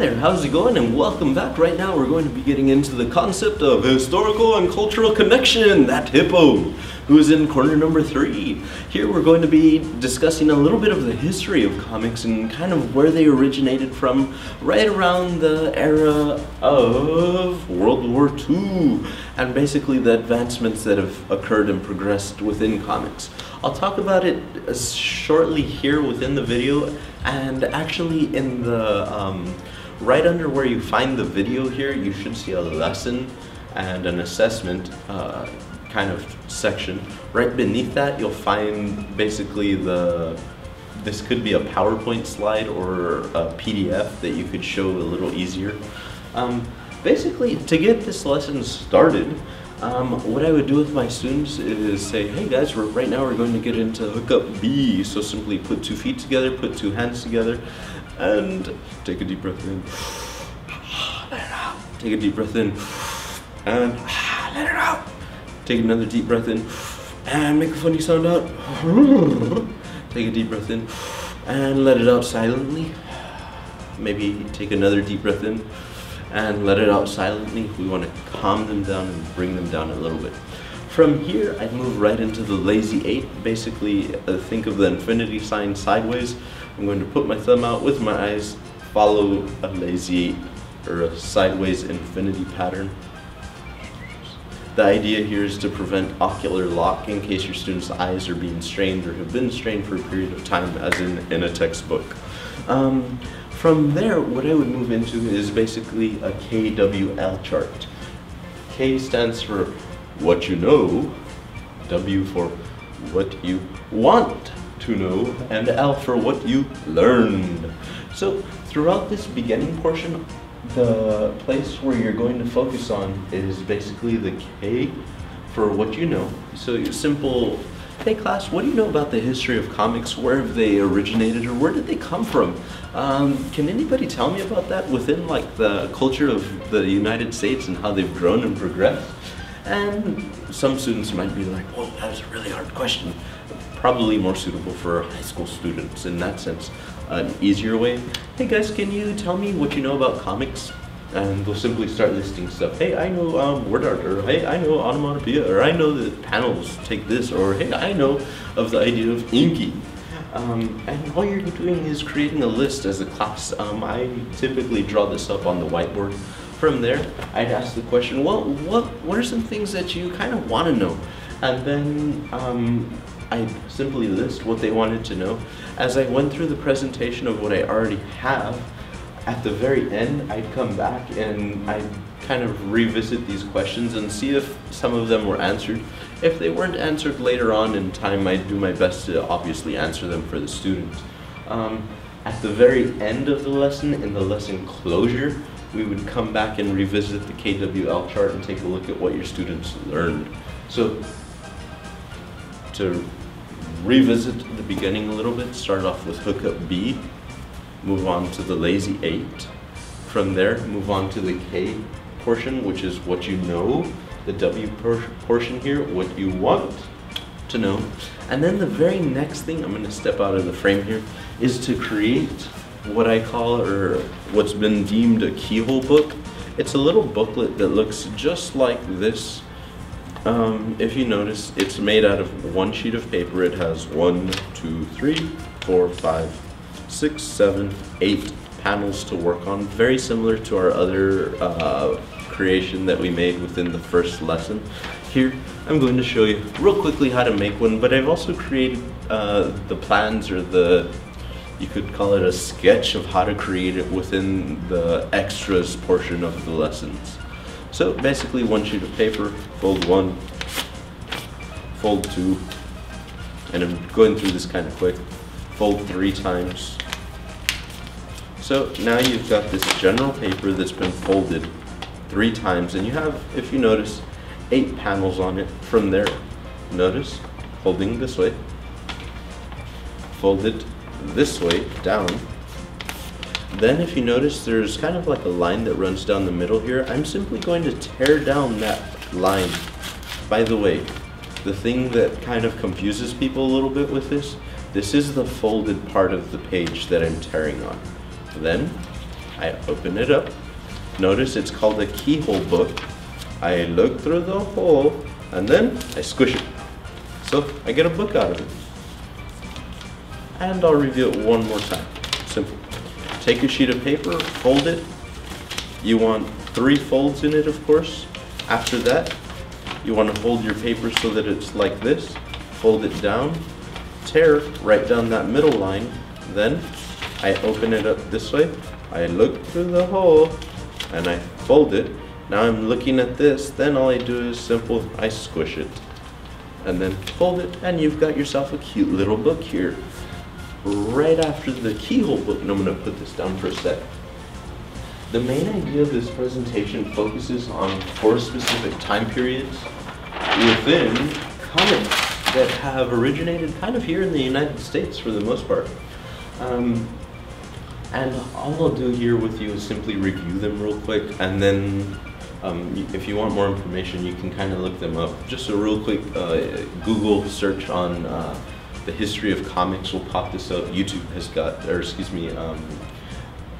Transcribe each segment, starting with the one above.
there, how's it going? And welcome back. Right now we're going to be getting into the concept of historical and cultural connection, that hippo, who's in corner number 3. Here we're going to be discussing a little bit of the history of comics and kind of where they originated from right around the era of World War II and basically the advancements that have occurred and progressed within comics. I'll talk about it shortly here within the video, and actually in the right under where you find the video here, you should see a lesson and an assessment kind of section. Right beneath that, you'll find basically this could be a PowerPoint slide or a PDF that you could show a little easier. Basically, to get this lesson started, what I would do with my students is say, hey guys, right now we're going to get into hookup B. So simply put 2 feet together, put 2 hands together, and take a deep breath in. Let it out. Take a deep breath in, and let it out. Take another deep breath in, and make a funny sound out. Take a deep breath in, and let it out silently. Maybe take another deep breath in, and let it out silently. We want to calm them down and bring them down a little bit. From here, I'd move right into the lazy 8. Basically, think of the infinity sign sideways. I'm going to put my thumb out with my eyes, follow a lazy 8 or a sideways infinity pattern. The idea here is to prevent ocular lock in case your students' eyes are being strained or have been strained for a period of time, as in a textbook. From there, what I would move into is basically a KWL chart. K stands for what you know, W for what you want to know, and L for what you learned. So throughout this beginning portion, the place where you're going to focus on is basically the K for what you know. So your simple, hey class, what do you know about the history of comics? Where have they originated, or where did they come from? Can anybody tell me about that within like the culture of the United States and how they've grown and progressed? And some students might be like, whoa, that was a really hard question. Probably more suitable for high school students in that sense. An easier way, hey guys, can you tell me what you know about comics? And they'll simply start listing stuff. Hey, I know word art, or hey, I know onomatopoeia, or I know that panels take this, or hey, I know of the idea of inking. And all you're doing is creating a list as a class. I typically draw this up on the whiteboard. From there, I'd ask the question, well, what are some things that you kind of want to know? And then I'd simply list what they wanted to know. As I went through the presentation of what I already have, at the very end, I'd come back and I'd kind of revisit these questions and see if some of them were answered. If they weren't answered later on in time, I'd do my best to obviously answer them for the students. At the very end of the lesson, in the lesson closure, we would come back and revisit the KWL chart and take a look at what your students learned. So to revisit the beginning a little bit, start off with hookup B, move on to the lazy 8. From there, move on to the K portion, which is what you know. The W portion here, what you want to know. And then the very next thing, I'm going to step out of the frame here, is to create what I call, or what's been deemed, a keyhole book. It's a little booklet that looks just like this. If you notice, it's made out of 1 sheet of paper. It has 1, 2, 3, 4, 5, 6, 7, 8 panels to work on. Very similar to our other creation that we made within the first lesson. Here, I'm going to show you real quickly how to make one, but I've also created the plans, or you could call it a sketch of how to create it within the extras portion of the lessons. So basically 1 sheet of paper, fold 1, fold 2, and I'm going through this kind of quick, fold 3 times. So now you've got this general paper that's been folded 3 times, and you have, if you notice, 8 panels on it. From there, notice, folding this way, fold it this way, down. Then if you notice, there's kind of like a line that runs down the middle here. I'm simply going to tear down that line. By the way, the thing that kind of confuses people a little bit with this is the folded part of the page that I'm tearing on. Then I open it up. Notice it's called a keyhole book. I look through the hole and then I squish it. So I get a book out of it. And I'll review it one more time. Simple. Take a sheet of paper, fold it. You want 3 folds in it, of course. After that, you want to fold your paper so that it's like this. Fold it down, tear right down that middle line. Then I open it up this way. I look through the hole and I fold it. Now I'm looking at this. Then all I do is simple, I squish it. And then fold it, and you've got yourself a cute little book here. Right after the keyhole book, and I'm going to put this down for a sec. The main idea of this presentation focuses on 4 specific time periods within comics that have originated kind of here in the United States for the most part. And all I'll do here with you is simply review them real quick, and then if you want more information, you can kind of look them up. Just a real quick Google search on the history of comics will pop this up. YouTube has got, or excuse me,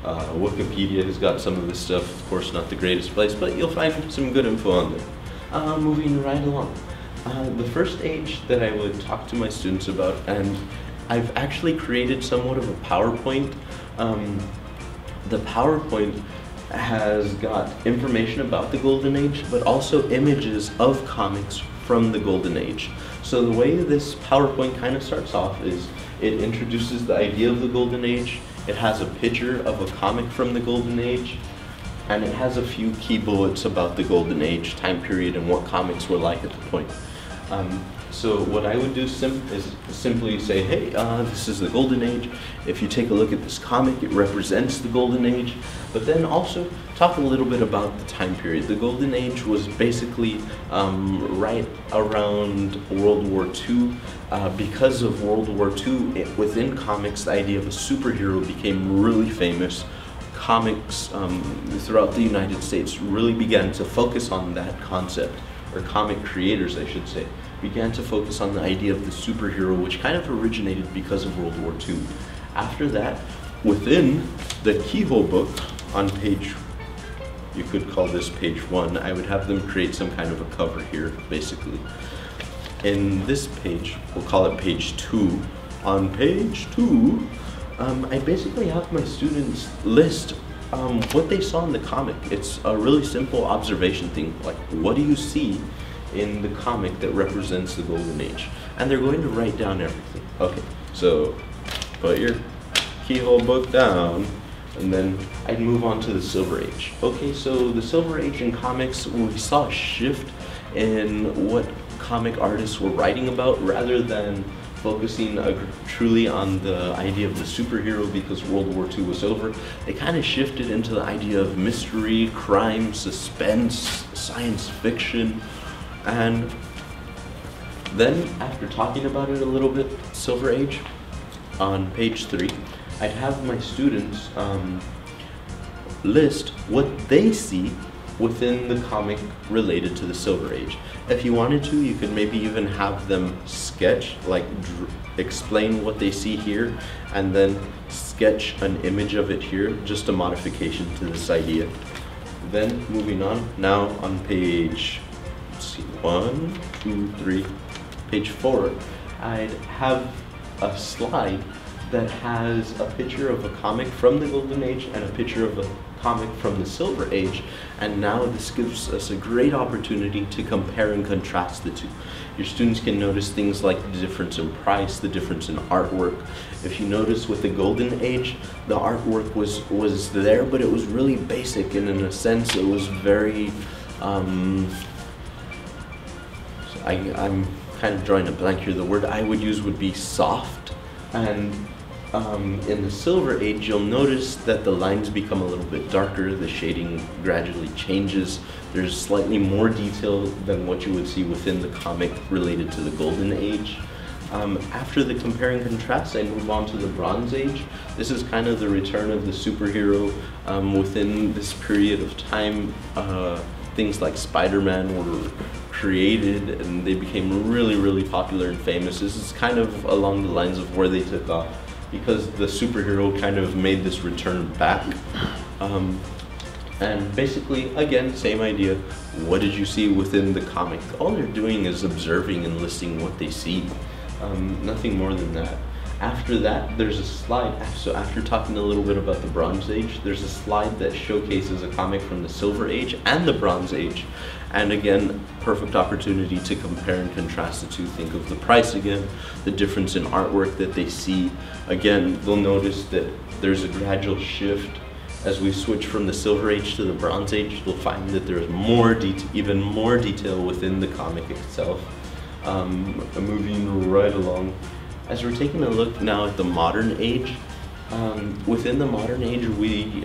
Wikipedia has got some of this stuff. Of course, not the greatest place, but you'll find some good info on there. Moving right along. The first age that I would talk to my students about, and I've actually created somewhat of a PowerPoint. The PowerPoint has got information about the Golden Age, but also images of comics from the Golden Age. So the way this PowerPoint kind of starts off is it introduces the idea of the Golden Age. It has a picture of a comic from the Golden Age, and it has a few key bullets about the Golden Age time period and what comics were like at the point. So what I would do is simply say, hey, this is the Golden Age. If you take a look at this comic, it represents the Golden Age. But then also talk a little bit about the time period. The Golden Age was basically right around World War II. Because of World War II, within comics, the idea of a superhero became really famous. Comics throughout the United States really began to focus on that concept, or comic creators, I should say, began to focus on the idea of the superhero, which kind of originated because of World War II. After that, within the keyhole book, on page, you could call this page 1, I would have them create some kind of a cover here, basically. In this page, we'll call it page 2. On page 2, I basically have my students list what they saw in the comic. It's a really simple observation thing, like what do you see in the comic that represents the Golden Age? And they're going to write down everything. Okay, so put your keyhole book down, and then I'd move on to the Silver Age. Okay, so the Silver Age in comics, we saw a shift in what comic artists were writing about, rather than focusing truly on the idea of the superhero because World War II was over. They kind of shifted into the idea of mystery, crime, suspense, science fiction. And then, after talking about it a little bit, Silver Age, on page 3, I'd have my students list what they see within the comic related to the Silver Age. If you wanted to, you could maybe even have them sketch, like explain what they see here, and then sketch an image of it here, just a modification to this idea. Then, moving on, now on page, let's see, 1, 2, 3, page 4, I'd have a slide that has a picture of a comic from the Golden Age and a picture of a comic from the Silver Age, and now this gives us a great opportunity to compare and contrast the two. Your students can notice things like the difference in price, the difference in artwork. If you notice with the Golden Age, the artwork was there, but it was really basic, and in a sense it was very, I'm kind of drawing a blank here. The word I would use would be soft. And in the Silver Age, you'll notice that the lines become a little bit darker, the shading gradually changes, there's slightly more detail than what you would see within the comic related to the Golden Age. After the compare and contrast, I move on to the Bronze Age. This is kind of the return of the superhero. Within this period of time, things like Spider-Man were created and they became really, really popular and famous. This is kind of along the lines of where they took off, because the superhero kind of made this return back. And basically, again, same idea. What did you see within the comic? All they're doing is observing and listing what they see. Nothing more than that. After that, there's a slide. So after talking a little bit about the Bronze Age, there's a slide that showcases a comic from the Silver Age and the Bronze Age. And again, perfect opportunity to compare and contrast the two. Think of the price again, the difference in artwork that they see. Again, they'll notice that there's a gradual shift. As we switch from the Silver Age to the Bronze Age, you'll find that there's even more detail within the comic itself. Moving right along. As we're taking a look now at the modern age, within the modern age, we,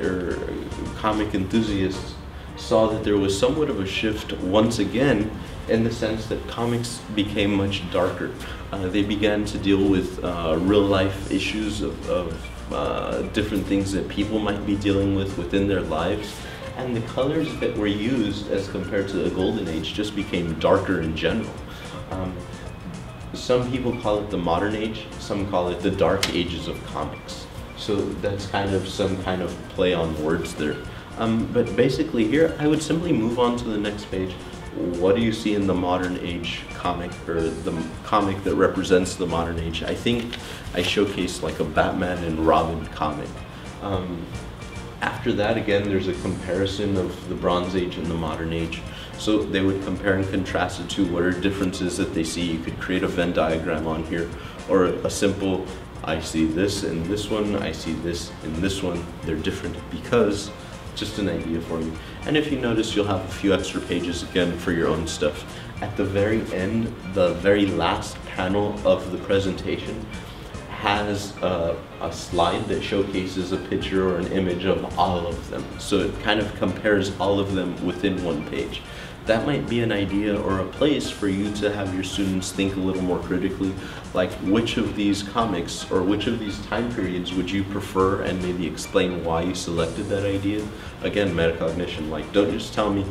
comic enthusiasts, saw that there was somewhat of a shift once again in the sense that comics became much darker. They began to deal with real life issues of different things that people might be dealing with within their lives. And the colors that were used as compared to the Golden Age just became darker in general. Some people call it the modern age, some call it the dark ages of comics. So that's kind of some kind of play on words there. But basically here, I would simply move on to the next page. What do you see in the modern age comic, or the comic that represents the modern age? I think I showcased like a Batman and Robin comic. After that, again, there's a comparison of the Bronze Age and the modern age. So they would compare and contrast the two. What are differences that they see? You could create a Venn diagram on here, or a simple, I see this in this one, I see this in this one. They're different because, just an idea for you. And if you notice, you'll have a few extra pages again for your own stuff. At the very end, the very last panel of the presentation has a slide that showcases a picture or an image of all of them. So it kind of compares all of them within one page. That might be an idea or a place for you to have your students think a little more critically, like which of these comics or which of these time periods would you prefer, and maybe explain why you selected that idea. Again, metacognition, like don't just tell me,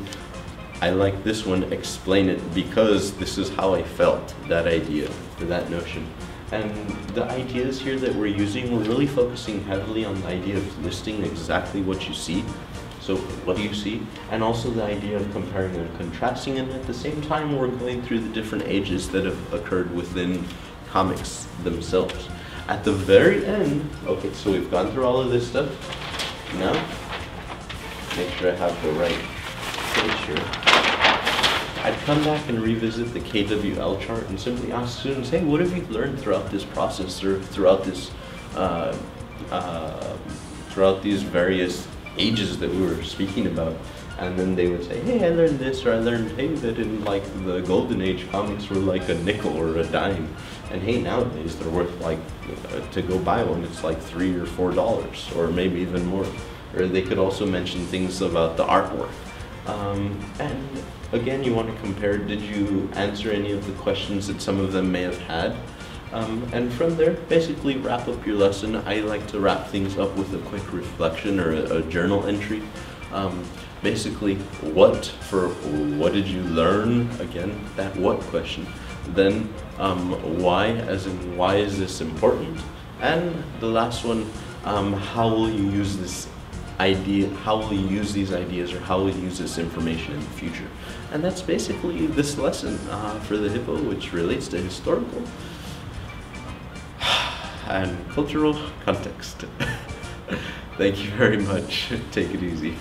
I like this one, explain it because this is how I felt, that idea, or that notion. And the ideas here that we're using, we're really focusing heavily on the idea of listing exactly what you see. So what do you see? And also the idea of comparing and contrasting, and at the same time we're going through the different ages that have occurred within comics themselves. At the very end, okay, so we've gone through all of this stuff. Now, make sure I have the right page here. I'd come back and revisit the KWL chart and simply ask students, hey, what have you learned throughout this process, or throughout this, throughout these various ages that we were speaking about? And then they would say, hey, I learned this, or I learned, hey, that in like the Golden Age, comics were like a nickel or a dime, and hey, nowadays they're worth like, to go buy one, it's like $3 or $4, or maybe even more. Or they could also mention things about the artwork. And again, you want to compare, did you answer any of the questions that some of them may have had? And from there, basically wrap up your lesson. I like to wrap things up with a quick reflection or a journal entry. Basically, what did you learn? Again, that what question. Then why, as in why is this important? And the last one, how will you use this idea, how will you use these ideas, or how will you use this information in the future? And that's basically this lesson for the Hippo, which relates to historical and cultural context. Thank you very much. Take it easy.